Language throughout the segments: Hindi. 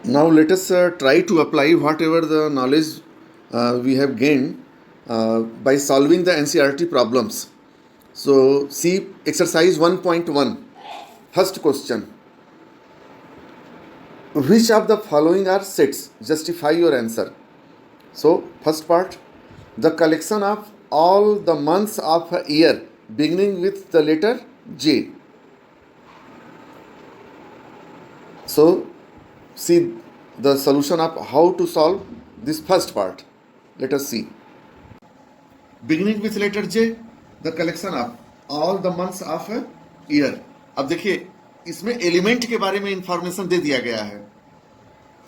Now let us try to apply whatever the knowledge we have gained by solving the NCERT problems. So see exercise 1.1. First question. Which of the following are sets? Justify your answer. So first part, the collection of all the months of a year beginning with the letter J. So see the solution of how to solve this first part. Let us see. Beginning with letter J, the collection of all the months of a year. अब देखिए इसमें एलिमेंट के बारे में इंफॉर्मेशन दे दिया गया है,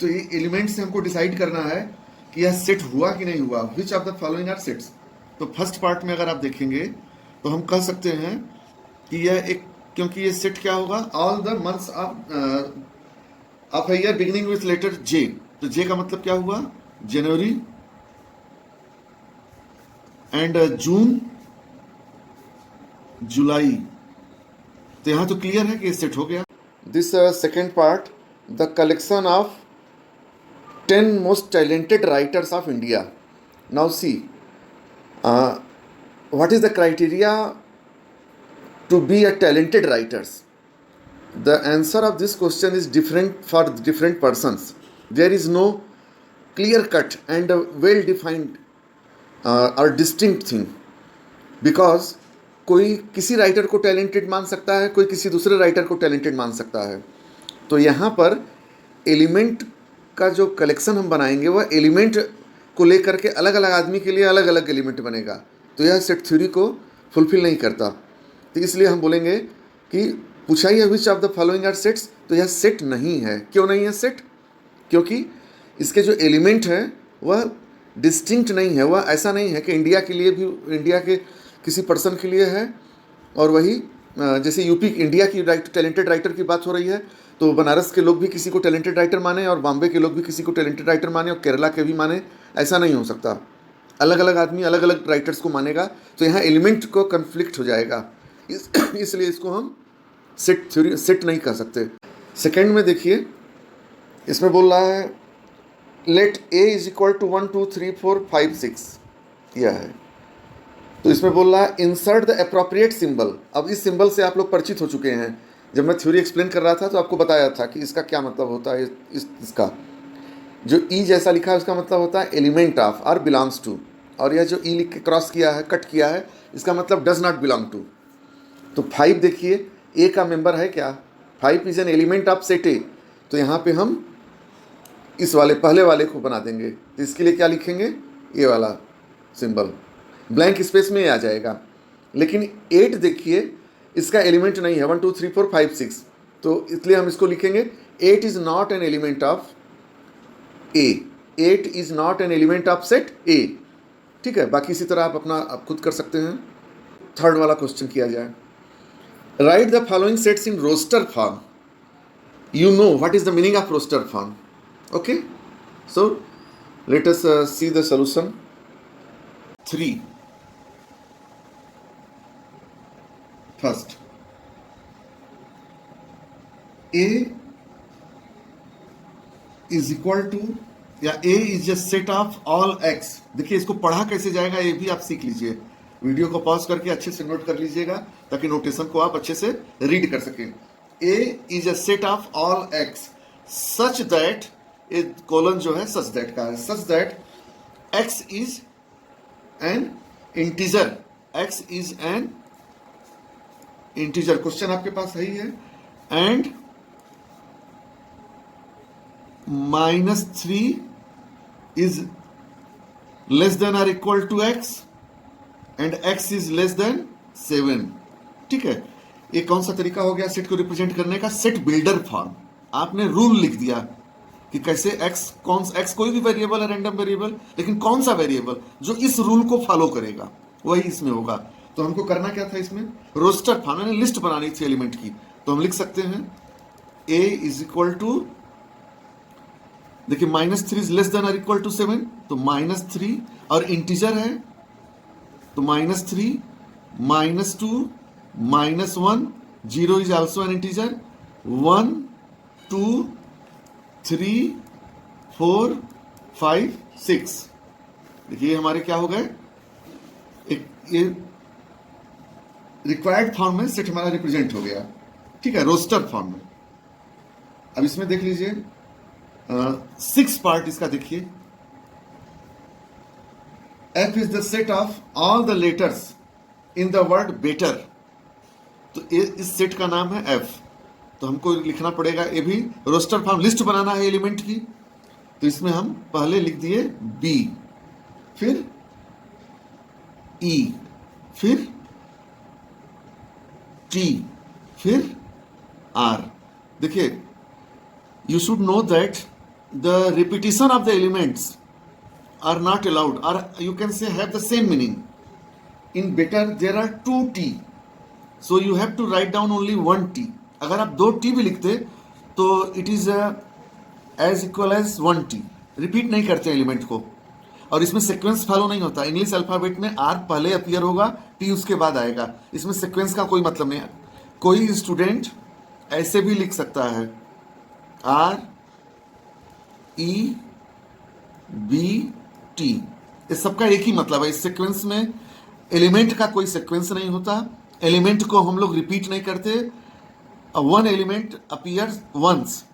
तो ये एलिमेंट से हमको डिसाइड करना है कि यह सेट हुआ कि नहीं हुआ. Which of the following are sets. तो फर्स्ट पार्ट में अगर आप देखेंगे तो हम कह सकते हैं कि यह एक, क्योंकि ये सेट क्या होगा, all the months of a year beginning with letter J. तो जे का मतलब क्या हुआ, जनवरी एंड जून, जुलाई. तो यहां तो क्लियर है कि ये सेट हो गया. This second part, the collection of 10 most talented writers of India. Now see, what is the criteria to be a talented writers? The answer of this question is different for different persons. There is no clear cut and well defined or distinct thing, because कोई किसी राइटर को टैलेंटेड मान सकता है, कोई किसी दूसरे राइटर को टैलेंटेड मान सकता है. तो यहाँ पर एलिमेंट का जो कलेक्शन हम बनाएंगे वह एलिमेंट को लेकर के अलग अलग आदमी के लिए अलग अलग एलिमेंट बनेगा. तो यह सेट थ्योरी को फुलफिल नहीं करता. तो इसलिए हम बोलेंगे कि पूछा ही है which of the following are sets, तो यह सेट नहीं है. क्यों नहीं है सेट? क्योंकि इसके जो एलिमेंट हैं वह डिस्टिंक्ट नहीं है. वह ऐसा नहीं है कि इंडिया के लिए भी, इंडिया के किसी पर्सन के लिए है, और वही जैसे यूपी इंडिया की टैलेंटेड राइटर की बात हो रही है तो बनारस के लोग भी किसी को टैलेंटेड राइटर माने, और बॉम्बे के लोग भी किसी को टैलेंटेड राइटर माने, और केरला के भी माने. ऐसा नहीं हो सकता. अलग अलग आदमी अलग अलग राइटर्स को मानेगा, तो यहाँ एलिमेंट को कन्फ्लिक्ट हो जाएगा. इसलिए इसको हम सेट थ्योरी, सेट नहीं कह सकते. सेकेंड में देखिए, इसमें बोल रहा है let A is equal to 1 2 3 4 5 6 यह है. तो इसमें बोल रहा है इंसर्ट द अप्रोप्रिएट सिंबल. अब इस सिंबल से आप लोग परिचित हो चुके हैं. जब मैं थ्योरी एक्सप्लेन कर रहा था तो आपको बताया था कि इसका क्या मतलब होता है. इसका जो ई जैसा लिखा है उसका मतलब होता है एलिमेंट ऑफ और बिलोंग्स टू, और यह जो ई लिख के क्रॉस किया है, कट किया है, इसका मतलब डज नॉट बिलोंग टू. तो 5 देखिए ए का मेंबर है क्या, 5 is an element of set ए. तो यहाँ पे हम इस वाले पहले वाले को बना देंगे. तो इसके लिए क्या लिखेंगे, ये वाला सिंबल, ब्लैंक स्पेस में आ जाएगा. लेकिन 8 देखिए इसका एलिमेंट नहीं है, 1 2 3 4 5 6. तो इसलिए हम इसको लिखेंगे 8 is not an element of A. 8 is not an element of set ए. ठीक है, बाकी इसी तरह आप खुद कर सकते हैं. थर्ड वाला क्वेश्चन किया जाए. Write the following sets in roster form. You know what is the meaning of roster form. Okay, so let us see the solution. 3. First, A is equal to, या A is a set of all x. देखिए इसको पढ़ा कैसे जाएगा ये भी आप सीख लीजिए. वीडियो को पॉज करके अच्छे से नोट कर लीजिएगा ताकि नोटेशन को आप अच्छे से रीड कर सकें. A is a set of all x such that, ये कॉलन जो है such that का है, such that x is an integer. x is an integer. Question आपके पास सही है. एंड -3 इज लेस देन और equal to x, and x is less than 7. ठीक है, ये कौन सा तरीका हो गया सेट को रिप्रेजेंट करने का, सेट बिल्डर फॉर्म. आपने रूल लिख दिया कि कैसे x कोई भी वेरिएबल है, रैंडम वेरिएबल, लेकिन कौन सा वेरिएबल जो इस रूल को फॉलो करेगा वही इसमें होगा. तो हमको करना क्या था, इसमें रोस्टर फॉर्म यानी लिस्ट बनानी थी एलिमेंट की. तो हम लिख सकते हैं a इज इक्वल टू, देखिए -3 इज लेस देन और इक्वल टू 7. तो -3 और इंटीजर है तो -3 -2 -1, 0 is also an integer, 1 2 3 4 5 6। देखिए हमारे क्या हो गए, एक ये रिक्वायर्ड फॉर्म में सेट हमारा रिप्रेजेंट हो गया, ठीक है, रोस्टर फॉर्म में। अब इसमें देख लीजिए 6 पार्ट इसका देखिए। F is the set of all the letters in the word better. तो इस सेट का नाम है F। तो हमको लिखना पड़ेगा, ये भी रोस्टर फॉर्म लिस्ट बनाना है एलिमेंट की। तो इसमें हम पहले लिख दिए B, फिर E, फिर T, फिर R। देखिए, you should know that the repetition of the elements are not allowed, or you can say have the same meaning. In better there are 2 T, so you have to write down only 1 T. अगर आप 2 T भी लिखते तो it is as equal as 1 T। Repeat नहीं करते एलिमेंट को, और इसमें सीक्वेंस फॉलो नहीं होता। इंग्लिश अल्फाबेट में R पहले अपीयर होगा, T उसके बाद आएगा। इसमें सीक्वेंस का कोई मतलब नहीं है। कोई स्टूडेंट ऐसे भी लिख सकता है R E B T, इस सबका एक ही मतलब है। इस सीक्वेंस में एलिमेंट का कोई सीक्वेंस नहीं होता, एलिमेंट को हम लोग रिपीट नहीं करते। One element appears once